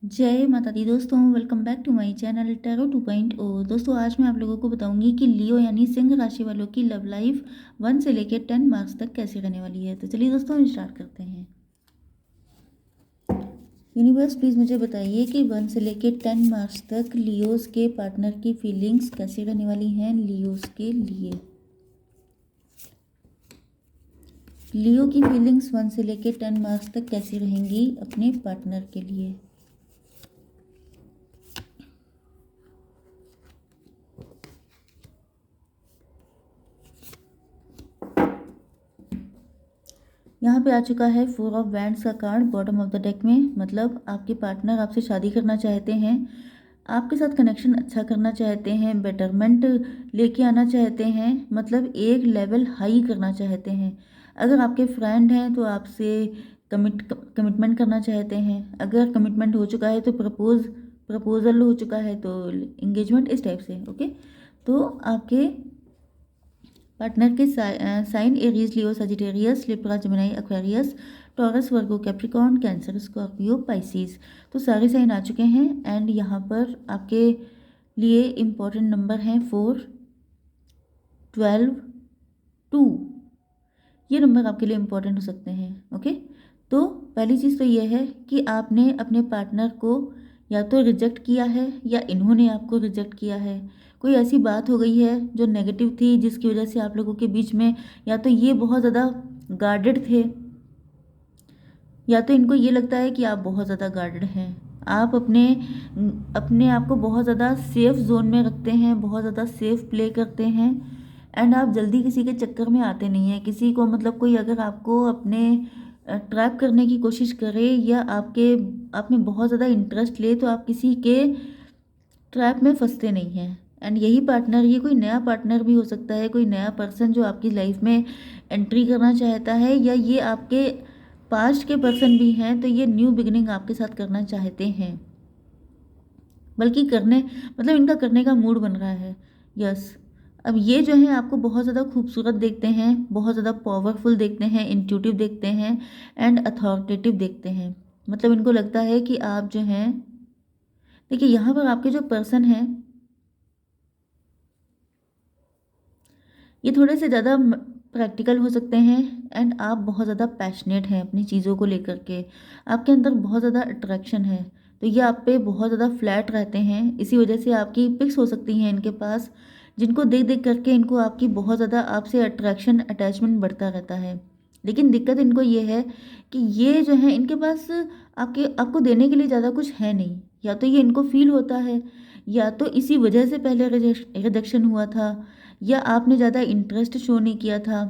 जय माता दी दोस्तों, welcome back to my channel tarot 2.0। दोस्तों आज मैं आप लोगों को बताऊंगी कि लियो यानी सिंह राशि वालों की लव लाइफ 1 से लेकर 10 मार्क्स तक कैसे रहने वाली है। तो चलिए दोस्तों हम स्टार्ट करते हैं। यूनिवर्स प्लीज़ मुझे बताइए कि 1 से लेकर 10 मार्क्स तक लियोस के पार्टनर की फीलिंग्स कैसी रहने वाली हैं लियोस के लिए। लियो की फीलिंग्स 1 से लेकर 10 मार्क्स तक कैसी रहेंगी अपने पार्टनर के लिए। यहाँ पे आ चुका है 4 ऑफ वैंड्स का card bottom of the deck में। मतलब आपके पार्टनर आपसे शादी करना चाहते हैं, आपके साथ कनेक्शन अच्छा करना चाहते हैं, बेटरमेंट लेके आना चाहते हैं, मतलब एक लेवल हाई करना चाहते हैं। अगर आपके फ्रेंड हैं तो आपसे कमिटमेंट करना चाहते हैं। अगर कमिटमेंट हो चुका है तो प्रपोजल हो चुका है तो इंगेजमेंट, इस टाइप से। ओके, तो आपके पार्टनर के sign Aries, Leo, Sagittarius, Libra, Gemini, Aquarius, Taurus, Virgo, Capricorn, Cancer, Scorpio, Pisces, तो सारे साइन आ चुके हैं। एंड यहाँ पर आपके लिए इम्पोर्टेंट नंबर हैं 4, 12, 2। ये नंबर आपके लिए इम्पोर्टेंट हो सकते हैं। ओके, तो पहली चीज़ तो ये है कि आपने अपने पार्टनर को या तो रिजेक्ट किया है या इन्होंने आपको रिजेक्ट किया है। कोई ऐसी बात हो गई है जो नेगेटिव थी जिसकी वजह से आप लोगों के बीच में या तो ये बहुत ज़्यादा गार्डेड थे या तो इनको ये लगता है कि आप बहुत ज़्यादा गार्डेड हैं। आप अपने अपने आप को बहुत ज़्यादा सेफ जोन में रखते हैं, बहुत ज़्यादा सेफ प्ले करते हैं। एंड आप जल्दी किसी के चक्कर में आते नहीं हैं। किसी को मतलब कोई अगर आपको अपने ट्रैप करने की कोशिश करे या आप में बहुत ज़्यादा इंटरेस्ट ले तो आप किसी के ट्रैप में फंसते नहीं हैं। एंड यही पार्टनर, ये कोई नया पार्टनर भी हो सकता है, कोई नया पर्सन जो आपकी लाइफ में एंट्री करना चाहता है, या ये आपके पास्ट के पर्सन भी हैं तो ये न्यू बिगिनिंग आपके साथ करना चाहते हैं। बल्कि करने मतलब इनका करने का मूड बन रहा है। यस, अब ये जो है आपको बहुत ज़्यादा खूबसूरत देखते हैं, बहुत ज़्यादा पावरफुल देखते हैं, इंट्यूटिव देखते हैं एंड अथॉरिटेटिव देखते हैं। मतलब इनको लगता है कि आप जो हैं, देखिए यहाँ पर आपके जो पर्सन हैं ये थोड़े से ज़्यादा प्रैक्टिकल हो सकते हैं। एंड आप बहुत ज़्यादा पैशनेट हैं अपनी चीज़ों को लेकर के, आपके अंदर बहुत ज़्यादा अट्रैक्शन है। तो ये आप पे बहुत ज़्यादा फ्लैट रहते हैं। इसी वजह से आपकी पिक्स हो सकती हैं इनके पास, जिनको देख देख करके इनको आपकी बहुत ज़्यादा आपसे अट्रैक्शन अटैचमेंट बढ़ता रहता है। लेकिन दिक्कत इनको ये है कि ये जो है इनके पास आपको देने के लिए ज़्यादा कुछ है नहीं। या तो ये इनको फील होता है या तो इसी वजह से पहले रिजेक्शन हुआ था, या आपने ज़्यादा इंटरेस्ट शो नहीं किया था,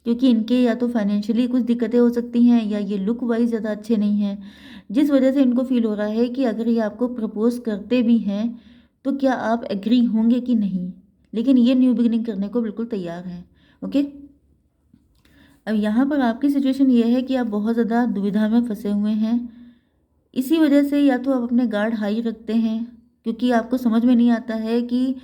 क्योंकि इनके या तो फाइनेंशियली कुछ दिक्कतें हो सकती हैं या ये लुक वाइज ज़्यादा अच्छे नहीं हैं, जिस वजह से इनको फील हो रहा है कि अगर ये आपको प्रपोज करते भी हैं तो क्या आप एग्री होंगे कि नहीं। लेकिन ये न्यू बिगिनिंग करने को बिल्कुल तैयार हैं। ओके, अब यहाँ पर आपकी सिचुएशन ये है कि आप बहुत ज़्यादा दुविधा में फंसे हुए हैं। इसी वजह से या तो आप अपने गार्ड हाई रखते हैं क्योंकि आपको समझ में नहीं आता है कि,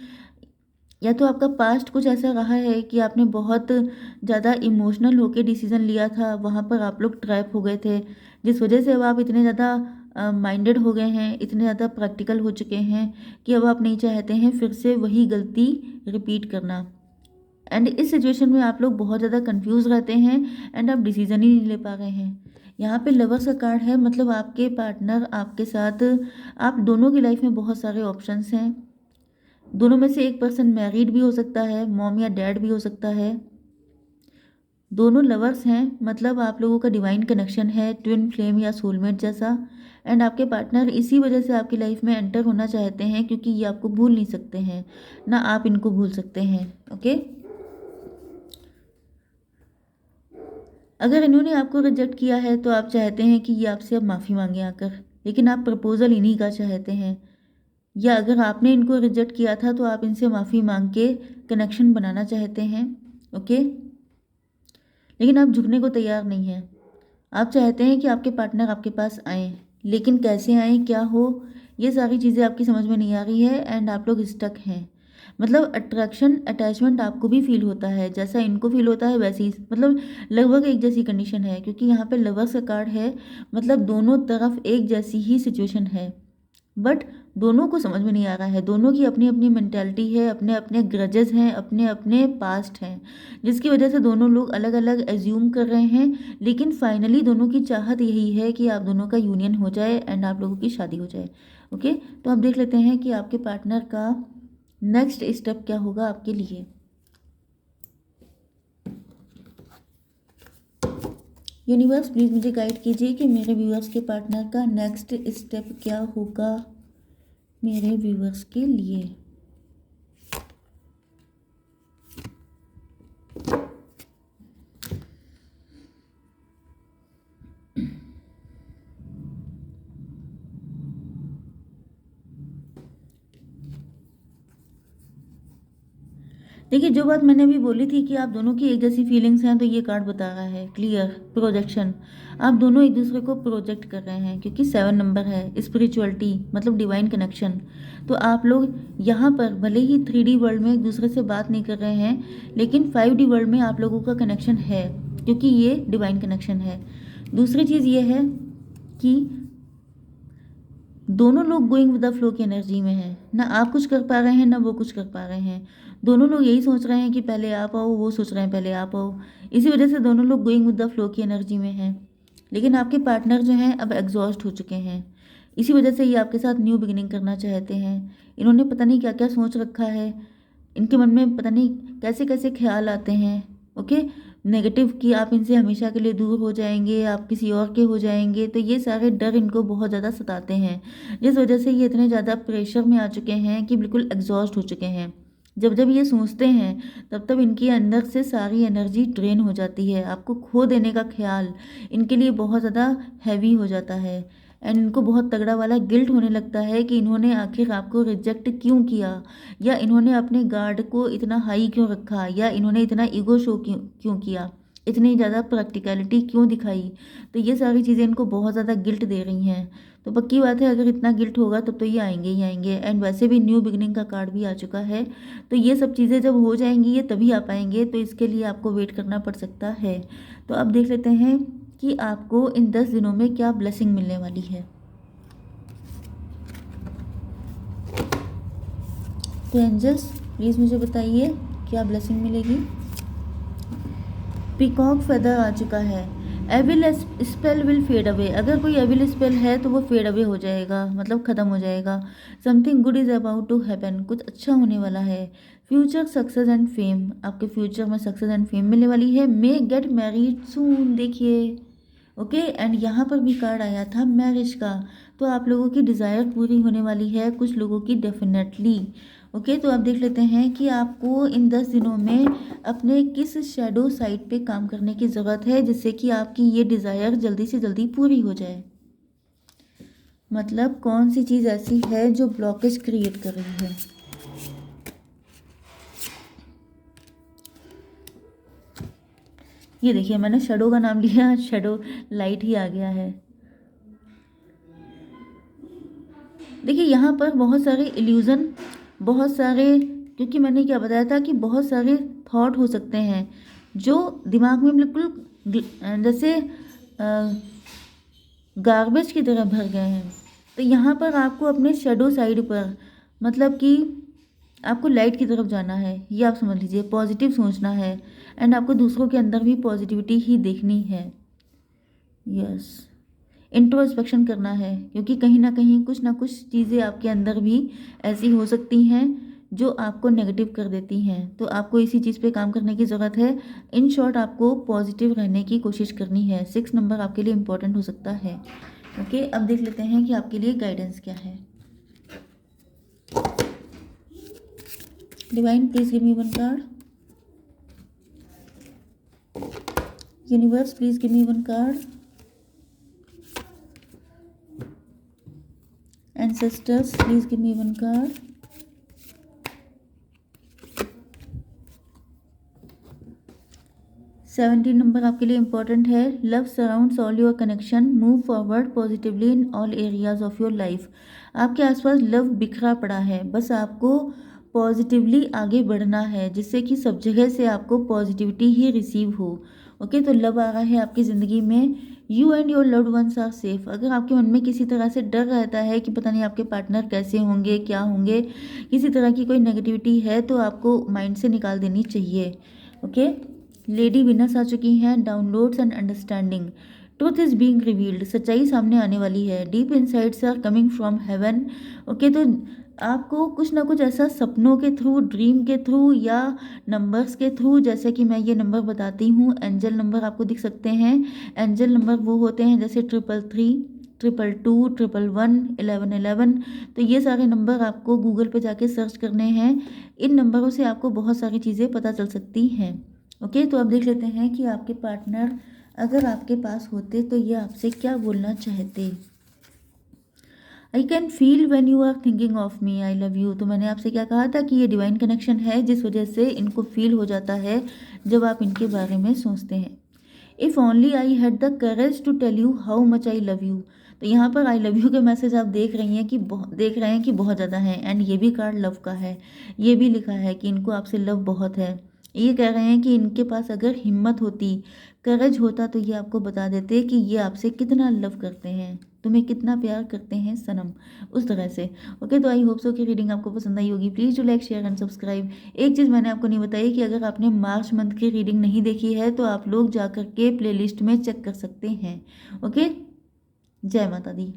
या तो आपका पास्ट कुछ ऐसा रहा है कि आपने बहुत ज़्यादा इमोशनल होकर डिसीज़न लिया था, वहाँ पर आप लोग ट्रैप हो गए थे, जिस वजह से अब आप इतने ज़्यादा माइंडेड हो गए हैं, इतने ज़्यादा प्रैक्टिकल हो चुके हैं कि अब आप नहीं चाहते हैं फिर से वही गलती रिपीट करना। एंड इस सिचुएशन में आप लोग बहुत ज़्यादा कंफ्यूज रहते हैं एंड आप डिसीज़न ही नहीं ले पा रहे हैं। यहाँ पे लवर्स का कार्ड है, मतलब आपके पार्टनर आपके साथ, आप दोनों की लाइफ में बहुत सारे ऑप्शंस हैं। दोनों में से एक पर्सन मैरिड भी हो सकता है, मॉम या डैड भी हो सकता है। दोनों लवर्स हैं, मतलब आप लोगों का डिवाइन कनेक्शन है, ट्विन फ्लेम या सोलमेट जैसा। एंड आपके पार्टनर इसी वजह से आपकी लाइफ में एंटर होना चाहते हैं क्योंकि ये आपको भूल नहीं सकते हैं, ना आप इनको भूल सकते हैं। ओके, अगर इन्होंने आपको रिजेक्ट किया है तो आप चाहते हैं कि ये आपसे अब माफ़ी मांगे आकर, लेकिन आप प्रपोजल इन्हीं का चाहते हैं। या अगर आपने इनको रिजेक्ट किया था तो आप इनसे माफ़ी मांग के कनेक्शन बनाना चाहते हैं। ओके, लेकिन आप झुकने को तैयार नहीं हैं। आप चाहते हैं कि आपके पार्टनर आपके पास आएँ, लेकिन कैसे आएँ, क्या हो, ये सारी चीज़ें आपकी समझ में नहीं आ रही है एंड आप लोग स्टक हैं। मतलब अट्रैक्शन अटैचमेंट आपको भी फील होता है, जैसा इनको फील होता है वैसे ही, मतलब लगभग एक जैसी कंडीशन है, क्योंकि यहाँ पे लवर्स का कार्ड है, मतलब दोनों तरफ एक जैसी ही सिचुएशन है। बट दोनों को समझ में नहीं आ रहा है, दोनों की अपनी अपनी मेंटालिटी है, अपने अपने ग्रजेस हैं, अपने अपने पास्ट हैं, जिसकी वजह से दोनों लोग अलग अलग एज्यूम कर रहे हैं। लेकिन फाइनली दोनों की चाहत यही है कि आप दोनों का यूनियन हो जाए एंड आप लोगों की शादी हो जाए। ओके, तो आप देख लेते हैं कि आपके पार्टनर का नेक्स्ट स्टेप क्या होगा आपके लिए। यूनिवर्स प्लीज़ मुझे गाइड कीजिए कि मेरे व्यूअर्स के पार्टनर का नेक्स्ट स्टेप क्या होगा मेरे व्यूअर्स के लिए। देखिए, जो बात मैंने अभी बोली थी कि आप दोनों की एक जैसी फीलिंग्स हैं, तो ये कार्ड बता रहा है क्लियर प्रोजेक्शन। आप दोनों एक दूसरे को प्रोजेक्ट कर रहे हैं, क्योंकि 7 नंबर है, स्पिरिचुअलिटी मतलब डिवाइन कनेक्शन। तो आप लोग यहाँ पर भले ही 3D वर्ल्ड में एक दूसरे से बात नहीं कर रहे हैं, लेकिन 5D वर्ल्ड में आप लोगों का कनेक्शन है, क्योंकि ये डिवाइन कनेक्शन है। दूसरी चीज़ ये है कि दोनों लोग गोइंग विद द फ्लो की एनर्जी में हैं, ना आप कुछ कर पा रहे हैं ना वो कुछ कर पा रहे हैं। दोनों लोग यही सोच रहे हैं कि पहले आप आओ, वो सोच रहे हैं पहले आप आओ। इसी वजह से दोनों लोग गोइंग विद द फ्लो की एनर्जी में हैं। लेकिन आपके पार्टनर जो हैं अब एग्जॉस्ट हो चुके हैं, इसी वजह से ये आपके साथ न्यू बिगिनिंग करना चाहते हैं। इन्होंने पता नहीं क्या क्या सोच रखा है, इनके मन में पता नहीं कैसे कैसे ख्याल आते हैं। ओके, नेगेटिव कि आप इनसे हमेशा के लिए दूर हो जाएंगे, आप किसी और के हो जाएंगे, तो ये सारे डर इनको बहुत ज़्यादा सताते हैं, जिस वजह से ये इतने ज़्यादा प्रेशर में आ चुके हैं कि बिल्कुल एग्जॉस्ट हो चुके हैं। जब जब ये सोचते हैं तब तब इनके अंदर से सारी एनर्जी ड्रेन हो जाती है, आपको खो देने का ख्याल इनके लिए बहुत ज़्यादा हैवी हो जाता है। एंड इनको बहुत तगड़ा वाला गिल्ट होने लगता है कि इन्होंने आखिर आपको रिजेक्ट क्यों किया, या इन्होंने अपने गार्ड को इतना हाई क्यों रखा, या इन्होंने इतना ईगो शो क्यों क्यों किया, इतनी ज़्यादा प्रैक्टिकलिटी क्यों दिखाई। तो ये सारी चीज़ें इनको बहुत ज़्यादा गिल्ट दे रही हैं। तो पक्की बात है, अगर इतना गिल्ट होगा तब तो ये आएंगे ही आएंगे। एंड वैसे भी न्यू बिगिनिंग का कार्ड भी आ चुका है, तो ये सब चीज़ें जब हो जाएंगी ये तभी आ पाएंगे, तो इसके लिए आपको वेट करना पड़ सकता है। तो अब देख लेते हैं कि आपको इन 10 दिनों में क्या ब्लेसिंग मिलने वाली है। तो एंजल्स प्लीज़ मुझे बताइए क्या ब्लेसिंग मिलेगी। पीकॉक फेदर आ चुका है। Evil spell will fade away, अगर कोई एविल स्पेल है तो वो फेड अवे हो जाएगा, मतलब ख़त्म हो जाएगा। Something good is about to happen, कुछ अच्छा होने वाला है। फ्यूचर सक्सेस एंड फेम, आपके फ्यूचर में सक्सेस एंड फेम मिलने वाली है। मे गेट मैरिड सून, देखिए ओके। एंड यहाँ पर भी कार्ड आया था मैरिज का, तो आप लोगों की डिज़ायर पूरी होने वाली है, कुछ लोगों की डेफिनेटली। ओके, तो आप देख लेते हैं कि आपको इन 10 दिनों में अपने किस शैडो साइड पे काम करने की ज़रूरत है, जिससे कि आपकी ये डिज़ायर जल्दी से जल्दी पूरी हो जाए। मतलब कौन सी चीज़ ऐसी है जो ब्लॉकेज क्रिएट कर रही है। ये देखिए, मैंने शैडो का नाम लिया, शैडो लाइट ही आ गया है। देखिए यहाँ पर बहुत सारे इल्यूज़न, बहुत सारे, क्योंकि मैंने क्या बताया था कि बहुत सारे थॉट हो सकते हैं जो दिमाग में बिल्कुल जैसे गार्बेज की तरह भर गए हैं। तो यहाँ पर आपको अपने शैडो साइड पर, मतलब कि आपको लाइट की तरफ जाना है, ये आप समझ लीजिए। पॉजिटिव सोचना है एंड आपको दूसरों के अंदर भी पॉजिटिविटी ही देखनी है। यस, इंट्रोस्पेक्शन करना है, क्योंकि कहीं ना कुछ चीज़ें आपके अंदर भी ऐसी हो सकती हैं जो आपको नेगेटिव कर देती हैं। तो आपको इसी चीज़ पे काम करने की ज़रूरत है। इन शॉर्ट आपको पॉजिटिव रहने की कोशिश करनी है। 6 नंबर आपके लिए इम्पोर्टेंट हो सकता है। ओके, अब देख लेते हैं कि आपके लिए गाइडेंस क्या है। Divine please give me one card. Universe please give me one card. Ancestors please give me one card. Seventeen number आपके लिए इम्पोर्टेंट है। Love surrounds all your connection, move forward positively in all areas of your life. आपके आसपास love बिखरा पड़ा है, बस आपको पॉजिटिवली आगे बढ़ना है, जिससे कि सब जगह से आपको पॉजिटिविटी ही रिसीव हो। ओके, तो लव आ रहा है आपकी ज़िंदगी में। You and your loved ones are safe. अगर आपके मन में किसी तरह से डर रहता है कि पता नहीं आपके पार्टनर कैसे होंगे, क्या होंगे, किसी तरह की कोई नेगेटिविटी है, तो आपको माइंड से निकाल देनी चाहिए। ओके, लेडी विनर्स आ चुकी हैं। Downloads and understanding. Truth is being revealed. सच्चाई सामने आने वाली है। Deep insights are coming from heaven. Okay, तो आपको कुछ ना कुछ ऐसा सपनों के थ्रू, ड्रीम के थ्रू या नंबर्स के थ्रू, जैसे कि मैं ये नंबर बताती हूँ, एंजल नंबर आपको दिख सकते हैं। एंजल नंबर वो होते हैं जैसे 333, 222, 111, 1111। तो ये सारे नंबर आपको गूगल पे जाके सर्च करने हैं। इन नंबरों से आपको बहुत सारी चीज़ें पता चल सकती हैं। ओके, तो अब देख लेते हैं कि आपके पार्टनर अगर आपके पास होते तो ये आपसे क्या बोलना चाहते। I can feel when you are thinking of me, I love you. तो मैंने आपसे क्या कहा था कि ये डिवाइन कनेक्शन है, जिस वजह से इनको फील हो जाता है जब आप इनके बारे में सोचते हैं। If only I had the courage to tell you how much I love you. तो यहाँ पर आई लव यू के मैसेज आप देख रही हैं कि देख रहे हैं कि बहुत ज़्यादा है। एंड ये भी कार्ड लव का है। ये भी लिखा है कि इनको आपसे लव बहुत है। ये कह रहे हैं कि इनके पास अगर हिम्मत होती, करेज होता, तो ये आपको बता देते कि ये आपसे कितना लव करते हैं, तुम्हें कितना प्यार करते हैं सनम, उस तरह से। ओके, तो आई होप सो कि रीडिंग आपको पसंद आई होगी। Please do like, share and subscribe. एक चीज़ मैंने आपको नहीं बताई कि अगर आपने मार्च मंथ की रीडिंग नहीं देखी है तो आप लोग जा कर के प्लेलिस्ट में चेक कर सकते हैं। ओके, जय माता दी।